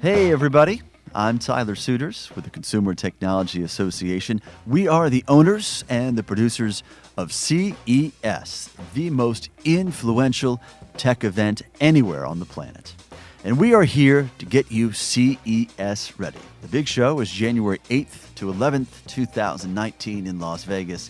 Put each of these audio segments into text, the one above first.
Hey, everybody. I'm Tyler Suiters with the Consumer Technology Association. We are the owners and the producers of CES, the most influential tech event anywhere on the planet. And we are here to get you CES ready. The big show is January 8th to 11th, 2019 in Las Vegas.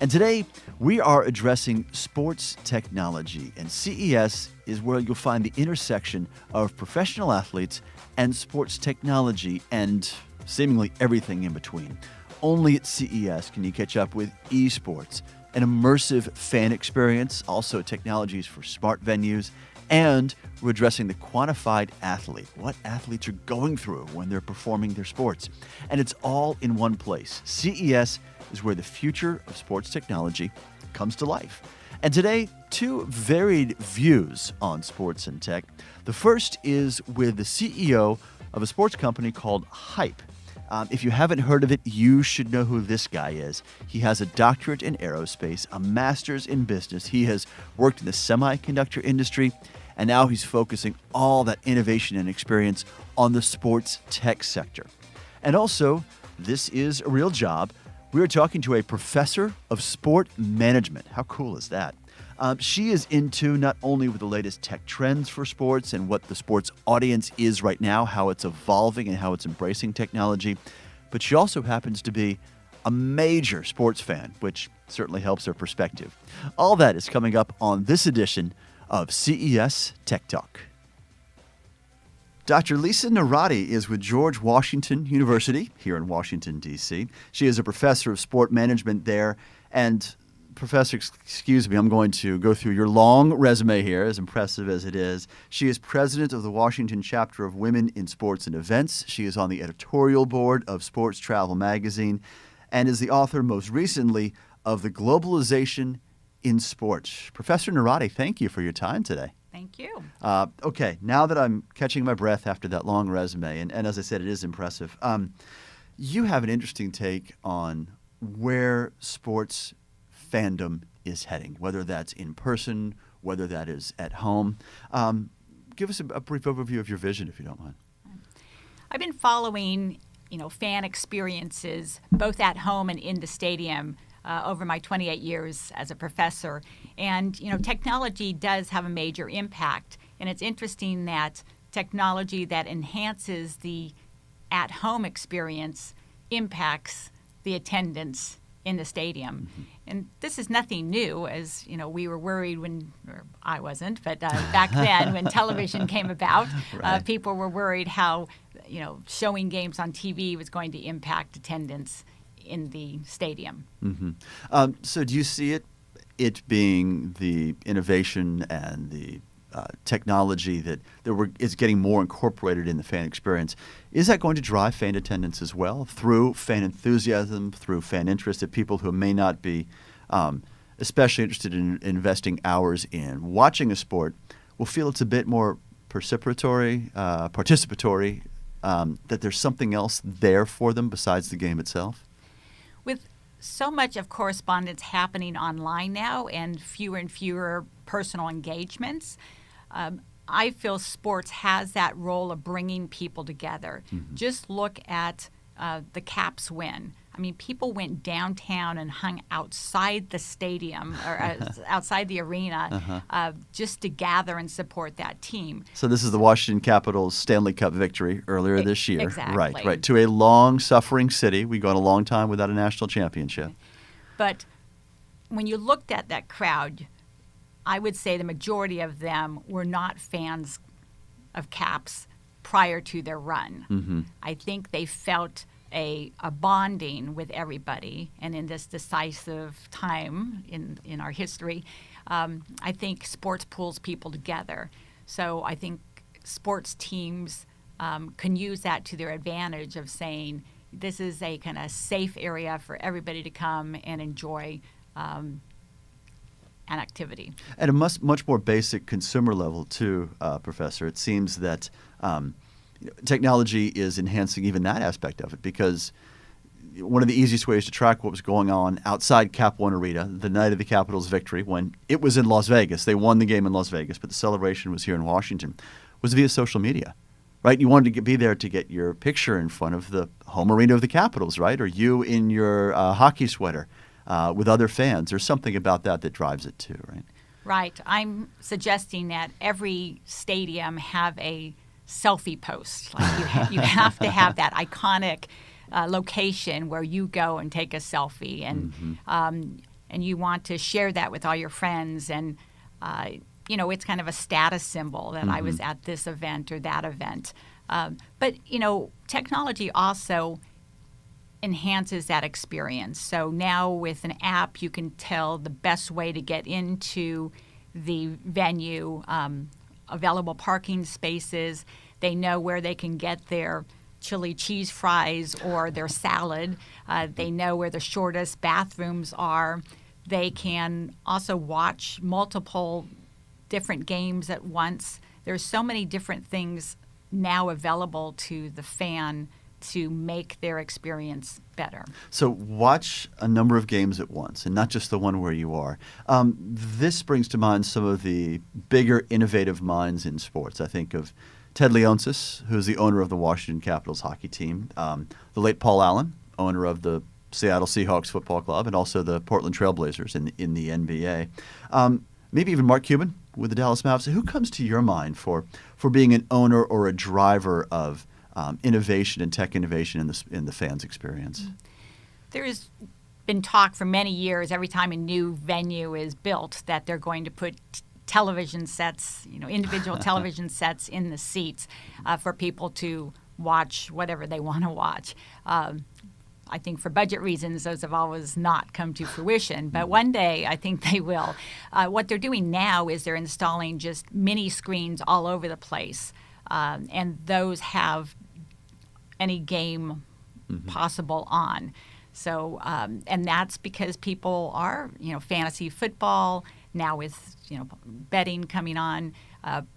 And today, we are addressing sports technology. And CES is where you'll find the intersection of professional athletes and sports technology and seemingly everything in between. Only at CES can you catch up with eSports, an immersive fan experience, also technologies for smart venues, and we're addressing the quantified athlete, what athletes are going through when they're performing their sports. And it's all in one place. CES is where the future of sports technology comes to life. And today, two varied views on sports and tech. The first is with the CEO of a sports company called Hype. If you haven't heard of it, you should know who this guy is. He has a doctorate in aerospace, a master's in business. He has worked in the semiconductor industry, and now he's focusing all that innovation and experience on the sports tech sector. And also, this is a real job. We are talking to a professor of sport management. How cool is that? She is into not only with the latest tech trends for sports and what the sports audience is right now, how it's evolving and how it's embracing technology, but she also happens to be a major sports fan, which certainly helps her perspective. All that is coming up on this edition of CES Tech Talk. Dr. Lisa Arathi is with George Washington University here in Washington, D.C. She is a professor of sport management there. And Professor, excuse me, I'm going to go through your long resume here, as impressive as it is. She is president of the Washington chapter of Women in Sports and Events. She is on the editorial board of Sports Travel magazine and is the author most recently of The Globalization in Sports. Professor Neirotti, thank you for your time today. Thank you. Okay, now that I'm catching my breath after that long resume, and as I said, it is impressive, you have an interesting take on where sports fandom is heading, whether that's in person, whether that is at home. Give us a brief overview of your vision, if you don't mind. I've been following, fan experiences both at home and in the stadium over my 28 years as a professor. And, technology does have a major impact. And it's interesting that technology that enhances the at-home experience impacts the attendance in the stadium. Mm-hmm. And this is nothing new, as, we were worried or I wasn't, but back then when television came about, right. People were worried how, showing games on TV was going to impact attendance in the stadium. Mm-hmm. So do you see it being the innovation and the technology that is getting more incorporated in the fan experience? Is that going to drive fan attendance as well through fan enthusiasm, through fan interest, that people who may not be especially interested in investing hours in watching a sport will feel it's a bit more participatory, that there's something else there for them besides the game itself? With so much of correspondence happening online now and fewer personal engagements, I feel sports has that role of bringing people together. Mm-hmm. Just look at the Caps win. I mean, people went downtown and hung outside the stadium or outside the arena just to gather and support that team. So this is the Washington Capitals Stanley Cup victory earlier this year. Exactly. Right. To a long-suffering city. We gone a long time without a national championship. But when you looked at that crowd, I would say the majority of them were not fans of Caps prior to their run. Mm-hmm. I think they felt a bonding with everybody, and in this decisive time in our history, I think sports pulls people together. So I think sports teams can use that to their advantage of saying this is a kind of safe area for everybody to come and enjoy an activity. At a much more basic consumer level too, Professor, it seems that technology is enhancing even that aspect of it, because one of the easiest ways to track what was going on outside Cap One Arena the night of the Capitals' victory, when it was in Las Vegas, they won the game in Las Vegas, but the celebration was here in Washington, was via social media. right? You wanted to be there to get your picture in front of the home arena of the Capitals, right? Or you in your hockey sweater with other fans. There's something about that that drives it too, right? Right. I'm suggesting that every stadium have a selfie post. Like you have to have that iconic location where you go and take a selfie, and you want to share that with all your friends. And it's kind of a status symbol that I was at this event or that event. But technology also enhances that experience. So now with an app, you can tell the best way to get into the venue, available parking spaces. They know where they can get their chili cheese fries or their salad. They know where the shortest bathrooms are. They can also watch multiple different games at once. There's so many different things now available to the fan to make their experience better. So watch a number of games at once, and not just the one where you are. This brings to mind some of the bigger, innovative minds in sports. I think of Ted Leonsis, who's the owner of the Washington Capitals hockey team, the late Paul Allen, owner of the Seattle Seahawks football club, and also the Portland Trailblazers in the NBA. Maybe even Mark Cuban with the Dallas Mavericks. Who comes to your mind for being an owner or a driver of innovation and tech innovation in the fans' experience? There's been talk for many years, every time a new venue is built, that they're going to put television sets, individual television sets in the seats for people to watch whatever they want to watch. I think for budget reasons, those have always not come to fruition, but one day I think they will. What they're doing now is they're installing just mini screens all over the place, and those have any game possible on. So, and that's because people are, fantasy football now with, betting coming on.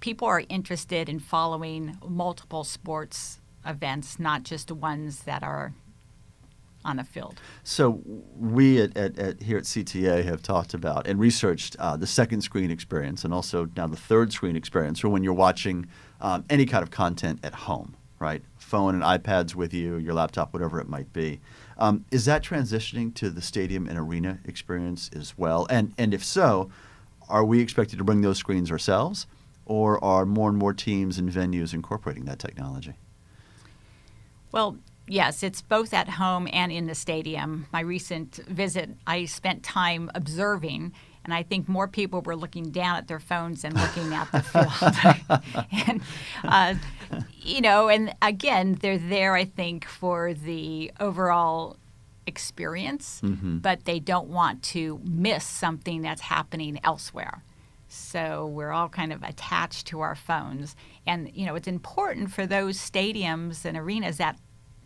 People are interested in following multiple sports events, not just the ones that are on the field. So we here at CTA have talked about and researched the second screen experience, and also now the third screen experience for when you're watching any kind of content at home, right? Phone and iPads with you, your laptop, whatever it might be. Is that transitioning to the stadium and arena experience as well? And if so, are we expected to bring those screens ourselves, or are more and more teams and venues incorporating that technology? Well, yes, it's both at home and in the stadium. My recent visit, I spent time observing, and I think more people were looking down at their phones than looking at the field. And, and again, they're there, I think, for the overall experience, but they don't want to miss something that's happening elsewhere. So we're all kind of attached to our phones. And, it's important for those stadiums and arenas that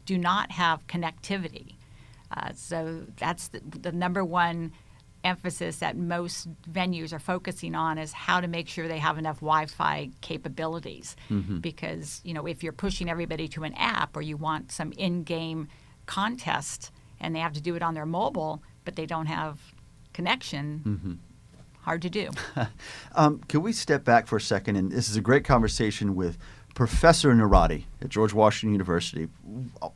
do not have connectivity. So that's the number one emphasis that most venues are focusing on, is how to make sure they have enough Wi-Fi capabilities. Because, if you're pushing everybody to an app, or you want some in-game contest and they have to do it on their mobile, but they don't have connection, hard to do. Can we step back for a second? And this is a great conversation with Professor Neirotti at George Washington University.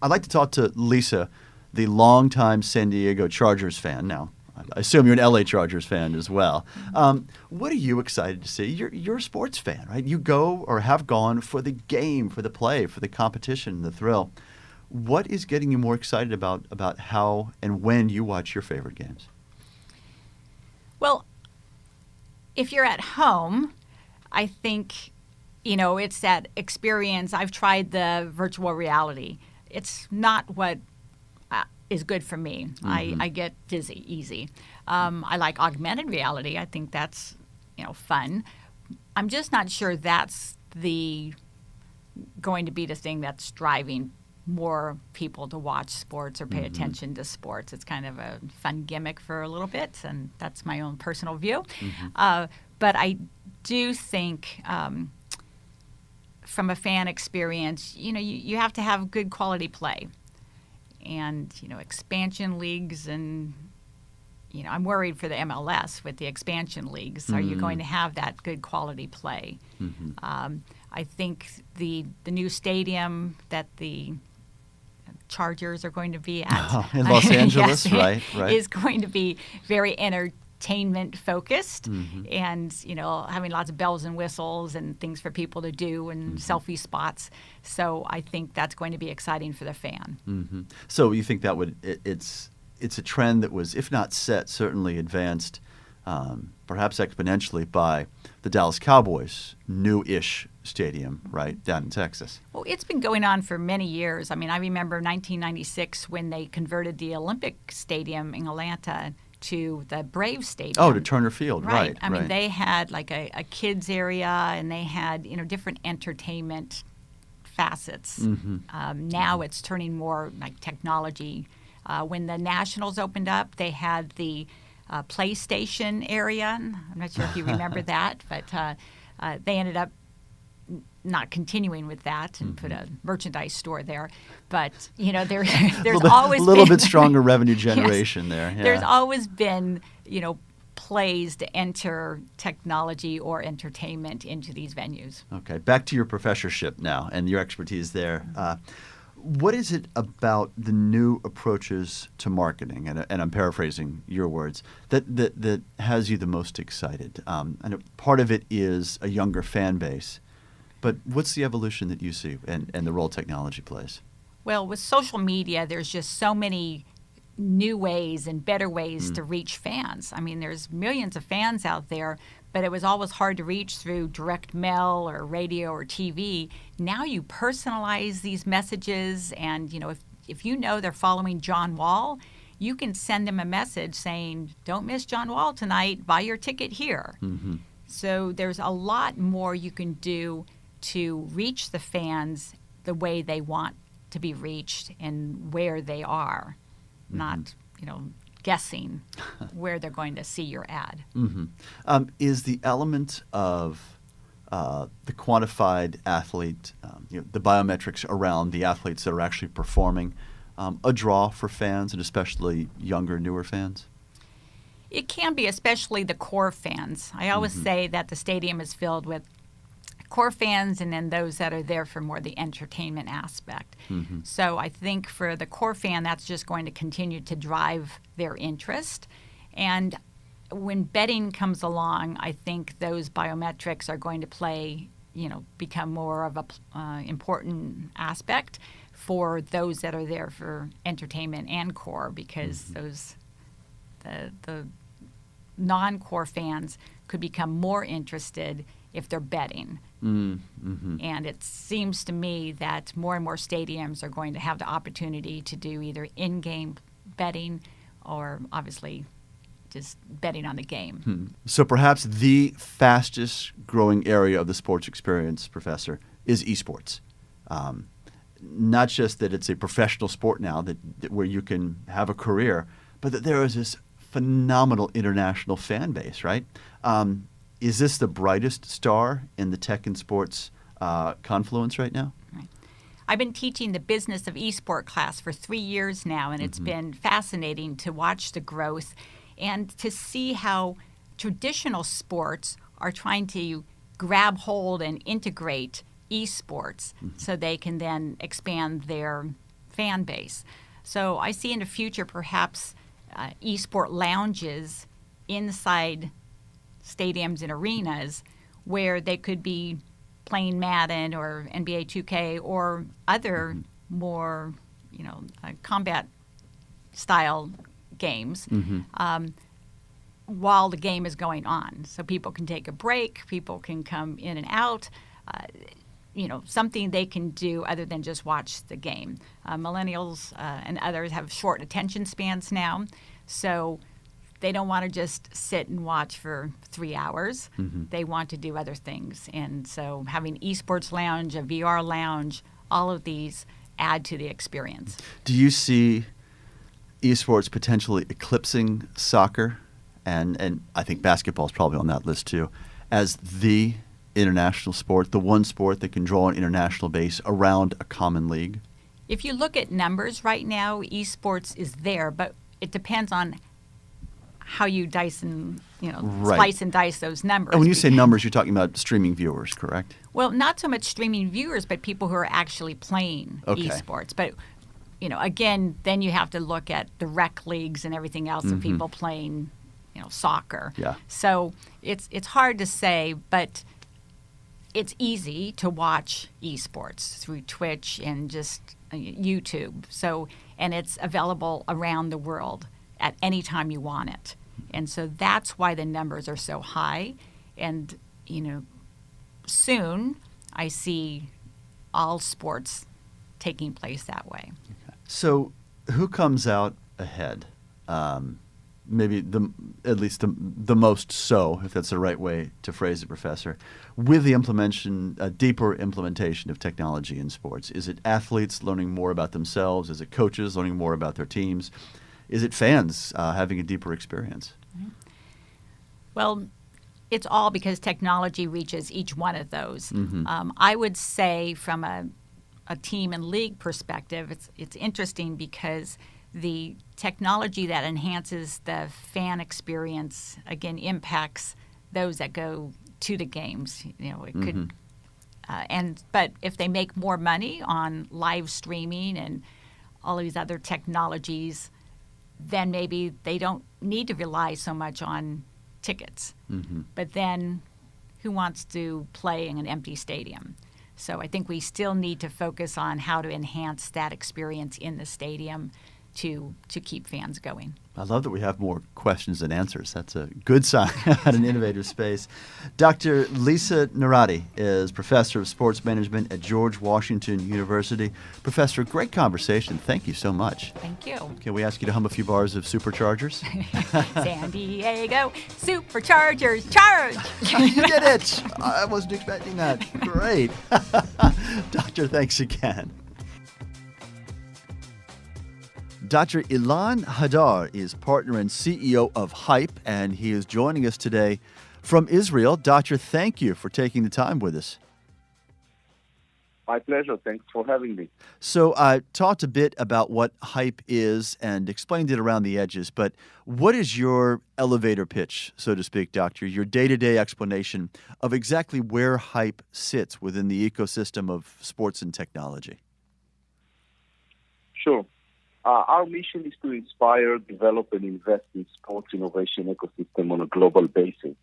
I'd like to talk to Lisa, the longtime San Diego Chargers fan. Now, I assume you're an LA Chargers fan as well. What are you excited to see? You're a sports fan, right? You go or have gone for the game, for the play, for the competition, the thrill. What is getting you more excited about how and when you watch your favorite games? Well, if you're at home, I think, it's that experience. I've tried the virtual reality. It's not what is good for me. I get dizzy easy. I like augmented reality. I think that's, fun. I'm just not sure that's going to be the thing that's driving more people to watch sports or pay attention to sports. It's kind of a fun gimmick for a little bit, and that's my own personal view. But I do think from a fan experience, you have to have good quality play. And, expansion leagues and, I'm worried for the MLS with the expansion leagues. Are you going to have that good quality play? I think the new stadium that the Chargers are going to be at in Los Angeles, yes, right, is going to be very entertainment focused, and having lots of bells and whistles and things for people to do and selfie spots. So I think that's going to be exciting for the fan. So you think that it's a trend that was, if not set, certainly advanced, perhaps exponentially by the Dallas Cowboys' new-ish stadium, right, down in Texas. Well, it's been going on for many years. I mean, I remember 1996 when they converted the Olympic Stadium in Atlanta to the Braves Stadium. Oh, to Turner Field, right. I mean, they had like a kids area, and they had different entertainment facets. Now it's turning more like technology. When the Nationals opened up, they had the PlayStation area. I'm not sure if you remember that, but they ended up not continuing with that and put a merchandise store there. But there's always a little been, bit stronger revenue generation there. Yeah. There's always been plays to enter technology or entertainment into these venues. Okay, back to your professorship now and your expertise there. What is it about the new approaches to marketing, and I'm paraphrasing your words, that has you the most excited? And part of it is a younger fan base, but what's the evolution that you see and the role technology plays? Well, with social media, there's just so many new ways and better ways to reach fans. I mean, there's millions of fans out there, but it was always hard to reach through direct mail or radio or TV. Now you personalize these messages, and if you know they're following John Wall, you can send them a message saying, "Don't miss John Wall tonight. Buy your ticket here." So there's a lot more you can do to reach the fans the way they want to be reached and where they are, not guessing where they're going to see your ad. Is the element of the quantified athlete, the biometrics around the athletes that are actually performing, a draw for fans, and especially younger, newer fans? It can be, especially the core fans. I always say that the stadium is filled with core fans and then those that are there for more the entertainment aspect. So I think for the core fan, that's just going to continue to drive their interest. And when betting comes along, I think those biometrics are going to become more of a important aspect for those that are there for entertainment and core, because the non-core fans could become more interested if they're betting. And it seems to me that more and more stadiums are going to have the opportunity to do either in-game betting or obviously just betting on the game. So perhaps the fastest growing area of the sports experience, Professor, is eSports. Not just that it's a professional sport now that where you can have a career, but that there is this phenomenal international fan base, right? Is this the brightest star in the tech and sports confluence right now? Right. I've been teaching the business of eSport class for 3 years now, and it's been fascinating to watch the growth and to see how traditional sports are trying to grab hold and integrate eSports so they can then expand their fan base. So I see in the future perhaps eSport lounges inside stadiums and arenas where they could be playing Madden or NBA 2K or other more, combat style games while the game is going on. So people can take a break, people can come in and out, something they can do other than just watch the game. Millennials and others have short attention spans now, so they don't want to just sit and watch for 3 hours. They want to do other things. And so having eSports lounge, a VR lounge, all of these add to the experience. Do you see eSports potentially eclipsing soccer, and I think basketball is probably on that list too, as the international sport, the one sport that can draw an international base around a common league? If you look at numbers right now, eSports is there, but it depends on how you dice and Right. slice and dice those numbers. And when you say numbers, you're talking about streaming viewers, correct? Well, not so much streaming viewers, but people who are actually playing Okay. esports. But again, then you have to look at the rec leagues and everything else of people playing, soccer. Yeah. So it's hard to say, but it's easy to watch esports through Twitch and just YouTube. So, and it's available around the world at any time you want it. And so that's why the numbers are so high. And, soon I see all sports taking place that way. So who comes out ahead? Maybe at least the most so, if that's the right way to phrase it, Professor, with the deeper implementation of technology in sports? Is it athletes learning more about themselves? Is it coaches learning more about their teams? Is it fans having a deeper experience? Well, it's all because technology reaches each one of those. I would say from a team and league perspective, it's interesting because the technology that enhances the fan experience, again, impacts those that go to the games. It could, but if they make more money on live streaming and all these other technologies, then maybe they don't need to rely so much on tickets. But then who wants to play in an empty stadium? So I think we still need to focus on how to enhance that experience in the stadium to keep fans going. I love that we have more questions than answers. That's a good sign at an innovative space. Dr. Lisa Neirotti is Professor of Sports Management at George Washington University. Professor, great conversation. Thank you so much. Thank you. Can we ask you to hum a few bars of Superchargers? San Diego Superchargers, charge! You did it! I wasn't expecting that. Great. Doctor, thanks again. Dr. Ilan Hadar is partner and CEO of Hype, and he is joining us today from Israel. Doctor, thank you for taking the time with us. My pleasure. Thanks for having me. So I talked a bit about what Hype is and explained it around the edges, but what is your elevator pitch, so to speak, Doctor, your day-to-day explanation of exactly where Hype sits within the ecosystem of sports and technology? Sure. Our mission is to inspire, develop, and invest in sports innovation ecosystem on a global basis.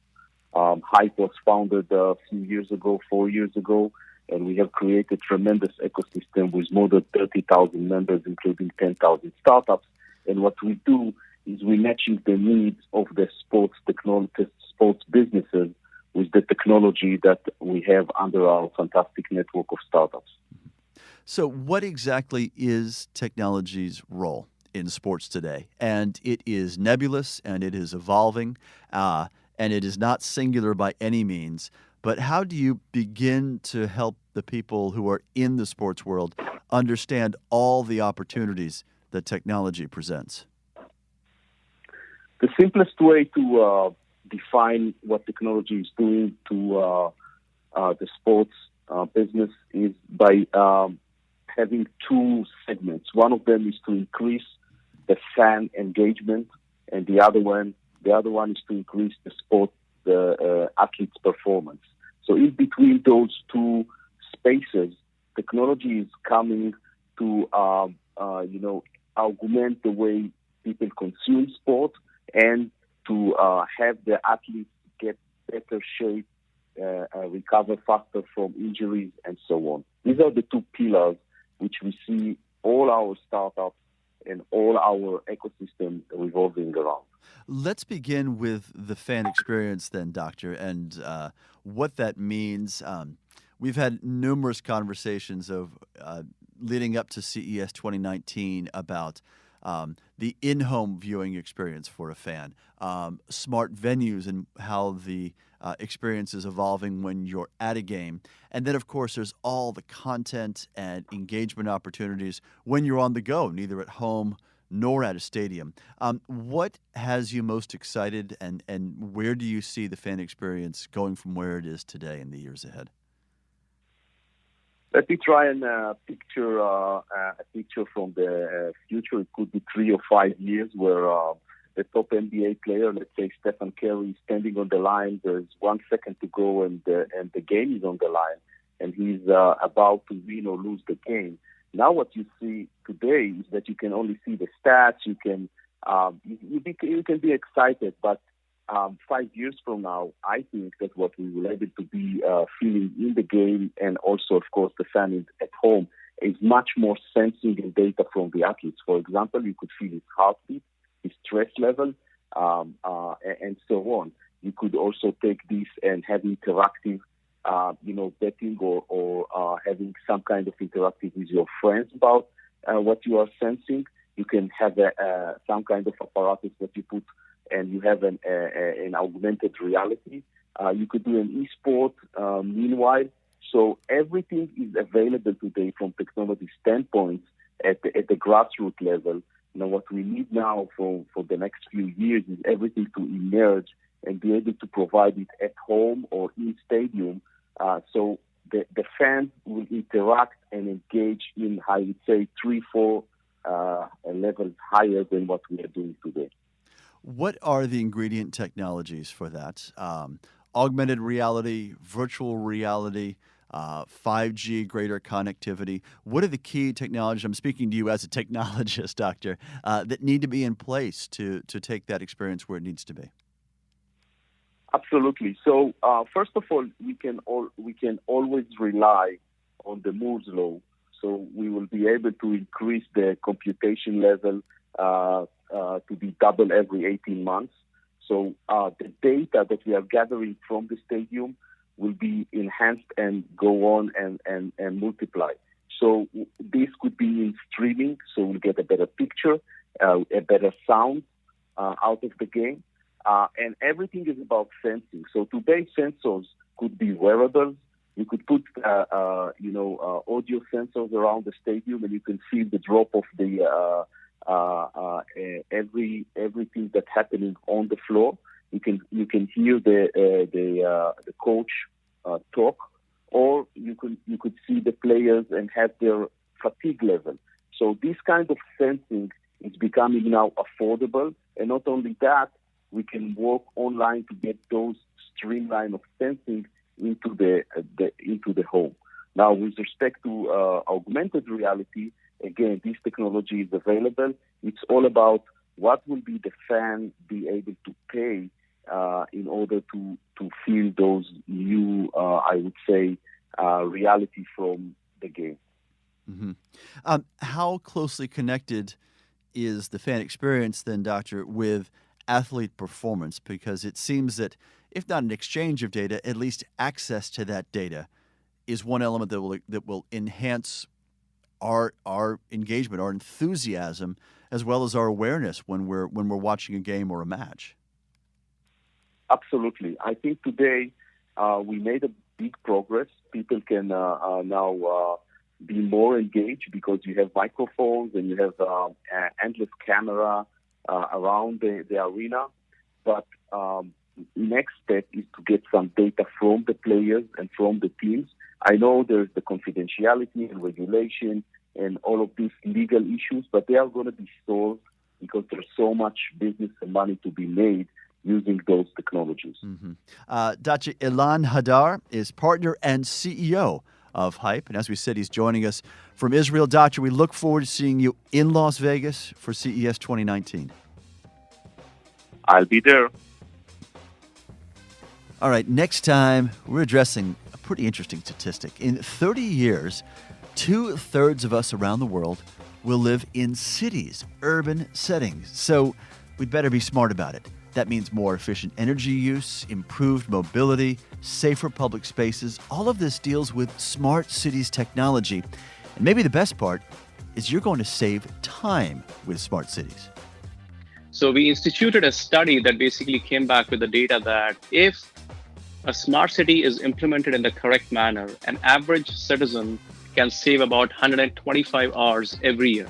Hype was founded a few years ago, 4 years ago, and we have created tremendous ecosystem with more than 30,000 members, including 10,000 startups. And what we do is we matching the needs of the sports businesses with the technology that we have under our fantastic network of startups. So what exactly is technology's role in sports today? And it is nebulous, and it is evolving, and it is not singular by any means. But how do you begin to help the people who are in the sports world understand all the opportunities that technology presents? The simplest way to define what technology is doing to the sports business is by having two segments. One of them is to increase the fan engagement, and the other one is to increase the athlete's performance. So in between those two spaces, technology is coming to augment the way people consume sport and to have the athletes get better shape, recover faster from injuries, and so on. These are the two pillars which we see all our startups and all our ecosystem revolving around. Let's begin with the fan experience then, Doctor, and what that means. We've had numerous conversations of leading up to CES 2019 about the in-home viewing experience for a fan, smart venues and how the experience is evolving when you're at a game. And then, of course, there's all the content and engagement opportunities when you're on the go, neither at home nor at a stadium. What has you most excited, and where do you see the fan experience going from where it is today in the years ahead? Let me try and picture a picture from the future. It could be 3 or 5 years where the top NBA player, let's say Stephen Curry, standing on the line. There's 1 second to go, and the game is on the line, and he's about to win or lose the game. Now, what you see today is that you can only see the stats. You can be excited, but 5 years from now, I think that what we will able to be feeling in the game, and also, of course, the fan at home, is much more sensing and data from the athletes. For example, you could feel his heartbeat, his stress level, and so on. You could also take this and have interactive, betting or having some kind of interactive with your friends about what you are sensing. You can have some kind of apparatus that you put, and you have an augmented reality. You could do an eSport meanwhile. So everything is available today from technology standpoint at the grassroots level. What we need now for the next few years is everything to emerge and be able to provide it at home or in stadium, so the fans will interact and engage in, I would say, 3-4 levels higher than what we are doing today. What are the ingredient technologies for that? Augmented reality, virtual reality, 5G, greater connectivity. What are the key technologies? I'm speaking to you as a technologist, Doctor, that need to be in place to take that experience where it needs to be. Absolutely. So first of all, we can always rely on the Moore's law. So we will be able to increase the computation level to be double every 18 months. So the data that we are gathering from the stadium will be enhanced and go on and multiply. So this could be in streaming, so we'll get a better picture, a better sound out of the game. And everything is about sensing. So today, sensors could be wearables. You could put, audio sensors around the stadium, and you can feel the drop of the everything that's happening on the floor. You can hear the coach talk, or you could see the players and have their fatigue level. So this kind of sensing is becoming now affordable, and not only that, we can work online to get those streamline of sensing into the home. Now, with respect to augmented reality, again, this technology is available. It's all about what will be the fan be able to pay in order to feel those new, I would say, reality from the game. Mm-hmm. How closely connected is the fan experience then, Doctor, with athlete performance? Because it seems that if not an exchange of data, at least access to that data is one element that will enhance our engagement, our enthusiasm, as well as our awareness when we're watching a game or a match. Absolutely. I think today we made a big progress. People can now be more engaged because you have microphones and you have endless camera around the arena. But next step is to get some data from the players and from the teams. I know there's the confidentiality and regulation and all of these legal issues, but they are going to be solved because there's so much business and money to be made using those technologies. Mm-hmm. Dr. Ilan Hadar is partner and CEO of Hype. And as we said, he's joining us from Israel. Doctor, we look forward to seeing you in Las Vegas for CES 2019. I'll be there. All right, next time, we're addressing a pretty interesting statistic. In 30 years, 2/3 of us around the world will live in cities, urban settings. So we'd better be smart about it. That means more efficient energy use, improved mobility, safer public spaces. All of this deals with smart cities technology. And maybe the best part is you're going to save time with smart cities. So we instituted a study that basically came back with the data that if a smart city is implemented in the correct manner, an average citizen can save about 125 hours every year.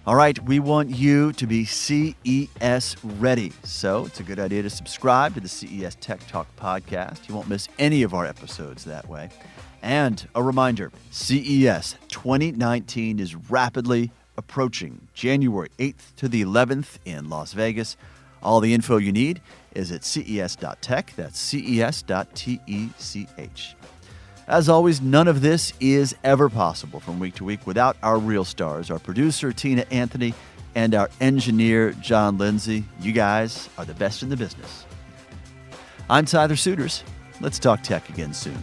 All right, we want you to be CES ready. So it's a good idea to subscribe to the CES Tech Talk podcast. You won't miss any of our episodes that way. And a reminder, CES 2019 is rapidly approaching, January 8th to the 11th in Las Vegas. All the info you need is at ces.tech. That's ces.tech. As always, none of this is ever possible from week to week without our real stars, our producer, Tina Anthony, and our engineer, John Lindsay. You guys are the best in the business. I'm Tyler Suiters. Let's talk tech again soon.